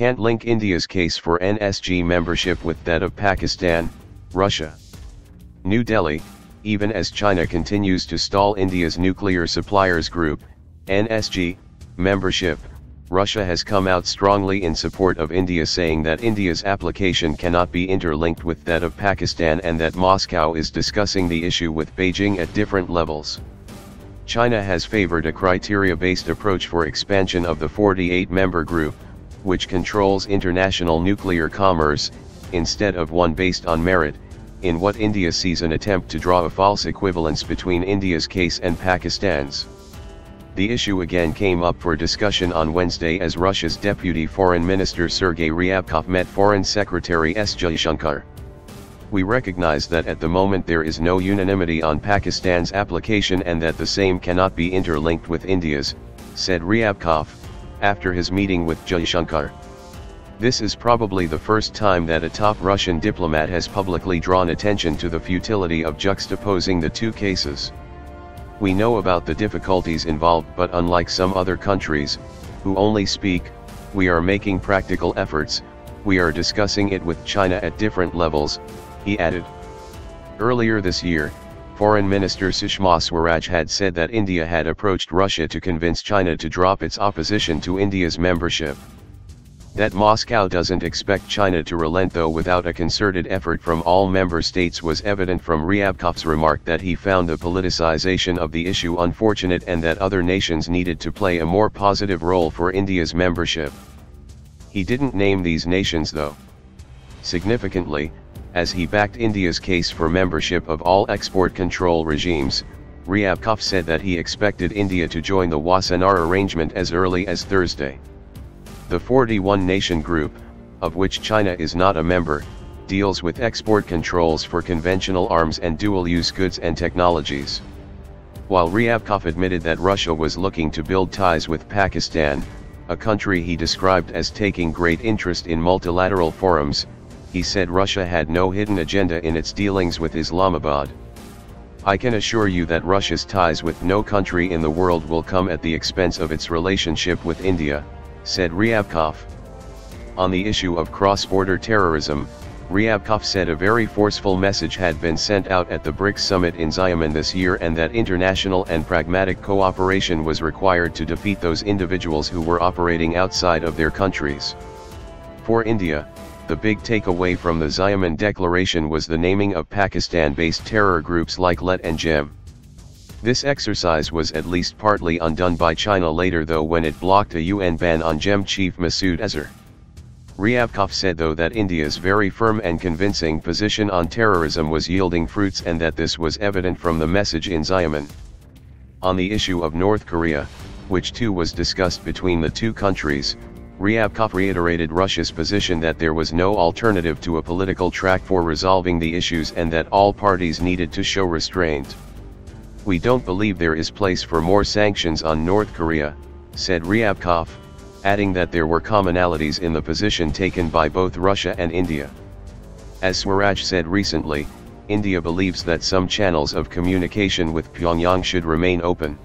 can't link India's case for NSG membership with that of Pakistan, Russia. New Delhi, even as China continues to stall India's Nuclear Suppliers Group, NSG, membership, Russia has come out strongly in support of India, saying that India's application cannot be interlinked with that of Pakistan and that Moscow is discussing the issue with Beijing at different levels. China has favored a criteria-based approach for expansion of the 48-member group, which controls international nuclear commerce, instead of one based on merit, in what India sees an attempt to draw a false equivalence between India's case and Pakistan's. The issue again came up for discussion on Wednesday as Russia's Deputy Foreign Minister Sergey Ryabkov met Foreign Secretary S Jaishankar. We recognize that at the moment there is no unanimity on Pakistan's application and that the same cannot be interlinked with India's, said Ryabkov, after his meeting with Jaishankar. This is probably the first time that a top Russian diplomat has publicly drawn attention to the futility of juxtaposing the two cases. We know about the difficulties involved, but unlike some other countries, who only speak, we are making practical efforts. We are discussing it with China at different levels, he added. Earlier this year, Foreign Minister Sushma Swaraj had said that India had approached Russia to convince China to drop its opposition to India's membership. That Moscow doesn't expect China to relent, though, without a concerted effort from all member states, was evident from Ryabkov's remark that he found the politicization of the issue unfortunate and that other nations needed to play a more positive role for India's membership. He didn't name these nations, though. Significantly, as he backed India's case for membership of all export control regimes, Ryabkov said that he expected India to join the Wassenaar arrangement as early as Thursday. The 41-nation group, of which China is not a member, deals with export controls for conventional arms and dual-use goods and technologies. While Ryabkov admitted that Russia was looking to build ties with Pakistan, a country he described as taking great interest in multilateral forums, he said Russia had no hidden agenda in its dealings with Islamabad. I can assure you that Russia's ties with no country in the world will come at the expense of its relationship with India, said Ryabkov. On the issue of cross-border terrorism, Ryabkov said a very forceful message had been sent out at the BRICS summit in Xiamen this year, and that international and pragmatic cooperation was required to defeat those individuals who were operating outside of their countries. For India, the big takeaway from the Xiamen declaration was the naming of Pakistan-based terror groups like LET and JEM. This exercise was at least partly undone by China later, though, when it blocked a UN ban on JEM chief Masood Azhar. Ryabkov said, though, that India's very firm and convincing position on terrorism was yielding fruits and that this was evident from the message in Xiamen. On the issue of North Korea, which too was discussed between the two countries, Ryabkov reiterated Russia's position that there was no alternative to a political track for resolving the issues and that all parties needed to show restraint. We don't believe there is place for more sanctions on North Korea, said Ryabkov, adding that there were commonalities in the position taken by both Russia and India. As Swaraj said recently, India believes that some channels of communication with Pyongyang should remain open.